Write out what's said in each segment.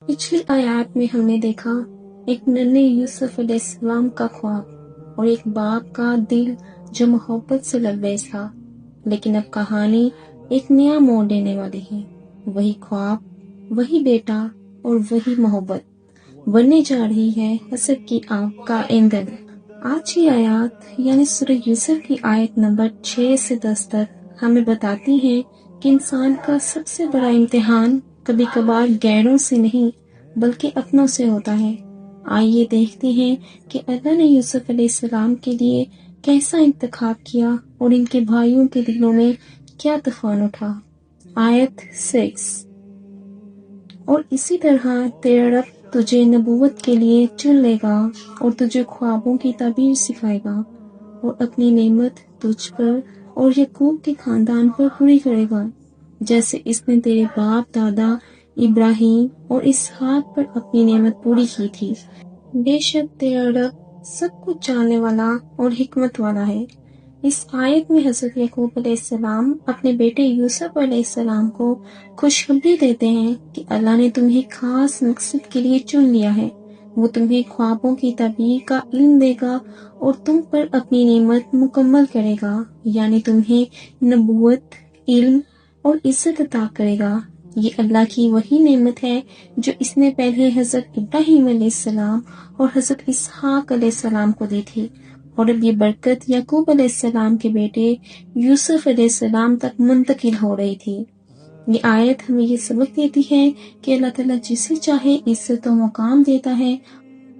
پچھلی آیات میں ہم نے دیکھا ایک ننھے یوسف علیہ السلام کا خواب اور ایک باپ کا دل جو محبت سے لبریز تھا، لیکن اب کہانی ایک نیا موڑ لینے والی ہے۔ وہی خواب، وہی بیٹا اور وہی محبت بننے جا رہی ہے حسد کی آگ کا ایندھن۔ آج کی آیات یعنی سورہ یوسف کی آیت نمبر 6 سے 10 تک ہمیں بتاتی ہیں کہ انسان کا سب سے بڑا امتحان کبھی کبھار غیروں سے نہیں بلکہ اپنوں سے ہوتا ہے۔ آئیے دیکھتے ہیں کہ اللہ نے یوسف علیہ السلام کے لیے کیسا انتخاب کیا اور ان کے بھائیوں کے دلوں میں کیا طوفان اٹھا۔ آیت 6: اور اسی طرح تیرا رب تجھے نبوت کے لیے چن لے گا اور تجھے خوابوں کی تعبیر سکھائے گا اور اپنی نعمت تجھ پر اور یعقوب کے خاندان پر پوری کرے گا، جیسے اس نے تیرے باپ دادا ابراہیم اور اسحاق پر اپنی نعمت پوری کی تھی۔ بے شک تیرا رب سب کچھ جاننے والا اور حکمت والا ہے۔ اس آیت میں حضرت یعقوب علیہ السلام اپنے بیٹے یوسف علیہ السلام کو خوشخبری دیتے ہیں کہ اللہ نے تمہیں خاص مقصد کے لیے چن لیا ہے۔ وہ تمہیں خوابوں کی تعبیر کا علم دے گا اور تم پر اپنی نعمت مکمل کرے گا، یعنی تمہیں نبوت، علم اور عزت عطا کرے گا۔ یہ اللہ کی وہی نعمت ہے جو اس نے پہلے حضرت ابراہیم علیہ السلام اور حضرت اسحاق علیہ السلام کو دی تھی، اور اب یہ برکت یعقوب علیہ السلام کے بیٹے یوسف علیہ السلام تک منتقل ہو رہی تھی۔ یہ آیت ہمیں یہ سبق دیتی ہے کہ اللہ تعالیٰ جسے چاہے عزت و مقام دیتا ہے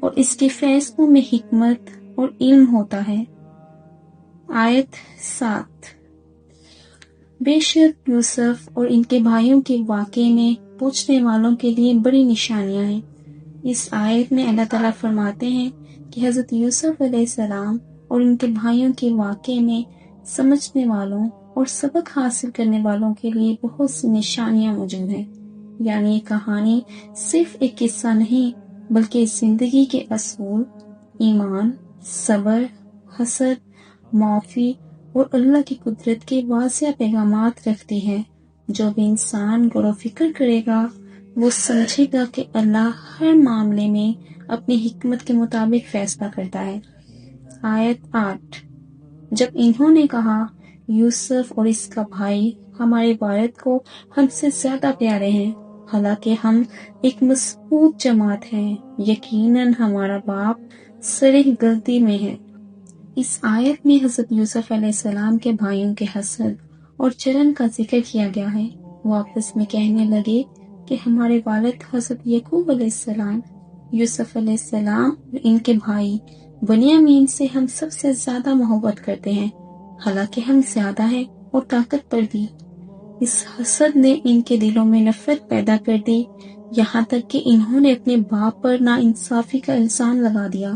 اور اس کے فیصلوں میں حکمت اور علم ہوتا ہے۔ آیت 7: بے شک یوسف اور ان کے بھائیوں کے واقعے میں پوچھنے والوں کے لیے بڑی نشانیاں ہیں۔ اس آیت میں اللہ تعالیٰ فرماتے ہیں کہ حضرت یوسف علیہ السلام اور ان کے بھائیوں کے واقعے میں سمجھنے والوں اور سبق حاصل کرنے والوں کے لیے بہت سی نشانیاں موجود ہیں۔ یعنی یہ کہانی صرف ایک قصہ نہیں بلکہ زندگی کے اصول، ایمان، صبر، حسد، معافی اور اللہ کی قدرت کے واضح پیغامات رکھتی ہے۔ جو بھی انسان غور و فکر کرے گا وہ سمجھے گا کہ اللہ ہر معاملے میں اپنی حکمت کے مطابق فیصلہ کرتا ہے۔ آیت 8: جب انہوں نے کہا یوسف اور اس کا بھائی ہمارے والد کو ہم سے زیادہ پیارے ہیں، حالانکہ ہم ایک مضبوط جماعت ہیں، یقیناً ہمارا باپ صریح غلطی میں ہے۔ اس آیت میں حضرت یوسف علیہ السلام کے بھائیوں کے حسد اور جلن کا ذکر کیا گیا ہے۔ وہ آپس میں کہنے لگے کہ ہمارے والد حضرت یعقوب علیہ السلام، یوسف علیہ السلام اور ان کے بھائی بنیامین سے ہم سب سے زیادہ محبت کرتے ہیں، حالانکہ ہم زیادہ ہیں اور طاقت پر بھی۔ اس حسد نے ان کے دلوں میں نفرت پیدا کر دی، یہاں تک کہ انہوں نے اپنے باپ پر ناانصافی کا الزام لگا دیا۔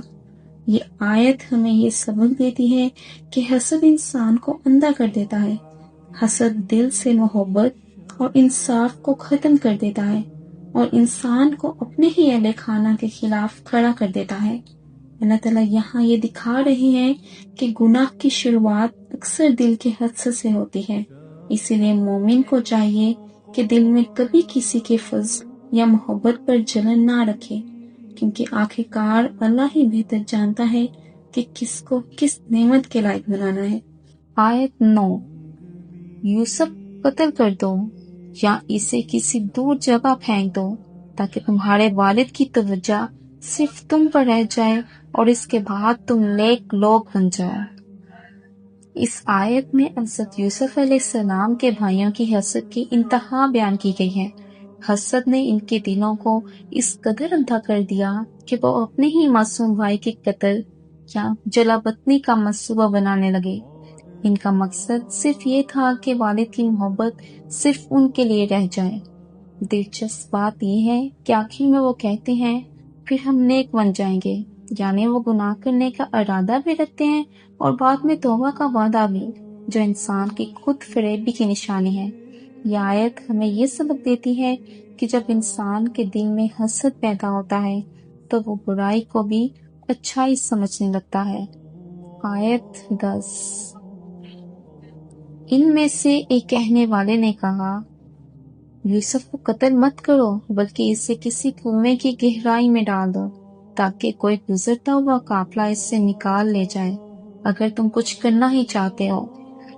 یہ آیت ہمیں یہ سبق دیتی ہے کہ حسد انسان کو اندھا کر دیتا ہے۔ حسد دل سے محبت اور انصاف کو ختم کر دیتا ہے اور انسان کو اپنے ہی اہل خانہ کے خلاف کھڑا کر دیتا ہے۔ اللہ تعالیٰ یہاں یہ دکھا رہے ہیں کہ گناہ کی شروعات اکثر دل کے حسد سے ہوتی ہے، اسی لیے مومن کو چاہیے کہ دل میں کبھی کسی کے فضل یا محبت پر جلن نہ رکھے، کیونکہ آخرکار اللہ ہی بہتر جانتا ہے کہ کس کو کس نعمت کے لائق بنانا ہے۔ آیت 9: یوسف قتل کر دو یا اسے کسی دور جگہ پھینک دو تاکہ تمہارے والد کی توجہ صرف تم پر رہ جائے اور اس کے بعد تم نیک لوگ بن جاؤ۔ اس آیت میں حضرت یوسف علیہ السلام کے بھائیوں کی حسد کی انتہا بیان کی گئی ہے۔ حسد نے ان کے دلوں کو اس قدر اندھا کر دیا کہ وہ اپنے ہی معصوم بھائی کے قتل یا جلا وطنی کا منصوبہ بنانے لگے۔ ان کا مقصد صرف یہ تھا کہ والد کی محبت صرف ان کے لیے رہ جائے۔ دلچسپ بات یہ ہے کہ آخر میں وہ کہتے ہیں پھر ہم نیک بن جائیں گے، یعنی وہ گناہ کرنے کا ارادہ بھی رکھتے ہیں اور بعد میں توبہ کا وعدہ بھی، جو انسان کی خود فریبی کی نشانی ہے۔ یہ آیت ہمیں یہ سبق دیتی ہے کہ جب انسان کے دل میں حسد پیدا ہوتا ہے تو وہ برائی کو بھی اچھائی سمجھنے لگتا ہے۔ آیت 10: ان میں سے ایک کہنے والے نے کہا یوسف کو قتل مت کرو بلکہ اسے کسی کنویں کی گہرائی میں ڈال دو تاکہ کوئی گزرتا ہوا قافلہ اس سے نکال لے جائے اگر تم کچھ کرنا ہی چاہتے ہو۔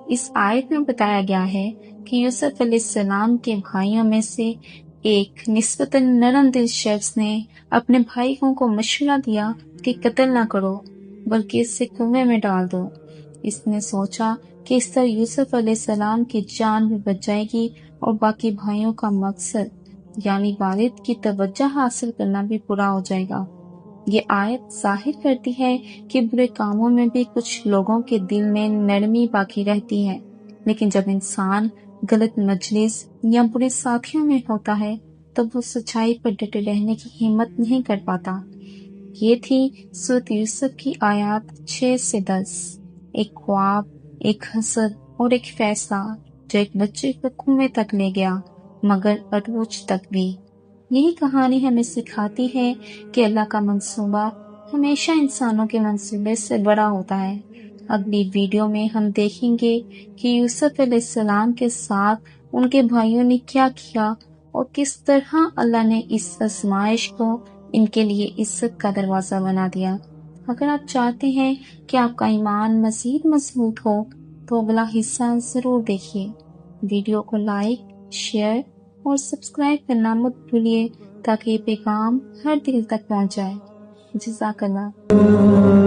اس آیت میں بتایا گیا ہے کہ یوسف علیہ السلام کے بھائیوں میں سے ایک نسبتاً نرم دل شخص نے اپنے بھائیوں کو مشورہ دیا کہ قتل نہ کرو بلکہ اسے کنویں میں ڈال دو۔ اس نے سوچا کہ اس طرح یوسف علیہ السلام کی جان بھی بچ جائے گی اور باقی بھائیوں کا مقصد یعنی والد کی توجہ حاصل کرنا بھی پورا ہو جائے گا۔ یہ آیت ظاہر کرتی ہے کہ برے کاموں میں بھی کچھ لوگوں کے دل میں نرمی باقی رہتی ہے، لیکن جب انسان غلط مجلس یا برے ساتھیوں میں ہوتا ہے تو وہ سچائی پر ڈٹے رہنے کی ہمت نہیں کر پاتا۔ یہ تھی سورۃ یوسف کی آیات 6 سے 10۔ ایک خواب، ایک حسد اور ایک فیصلہ جو ایک بچے کو کنویں تک لے گیا مگر عروج تک بھی۔ یہی کہانی ہمیں سکھاتی ہے کہ اللہ کا منصوبہ ہمیشہ انسانوں کے منصوبے سے بڑا ہوتا ہے۔ اگلی ویڈیو میں ہم دیکھیں گے کہ یوسف علیہ السلام کے ساتھ ان کے بھائیوں نے کیا کیا اور کس طرح اللہ نے اس آزمائش کو ان کے لیے عزت کا دروازہ بنا دیا۔ اگر آپ چاہتے ہیں کہ آپ کا ایمان مزید مضبوط ہو تو اگلا حصہ ضرور دیکھیے۔ ویڈیو کو لائک، شیئر اور سبسکرائب کرنا مت بھولیے تاکہ یہ پیغام ہر دل تک پہنچ جائے۔ جزاک اللہ۔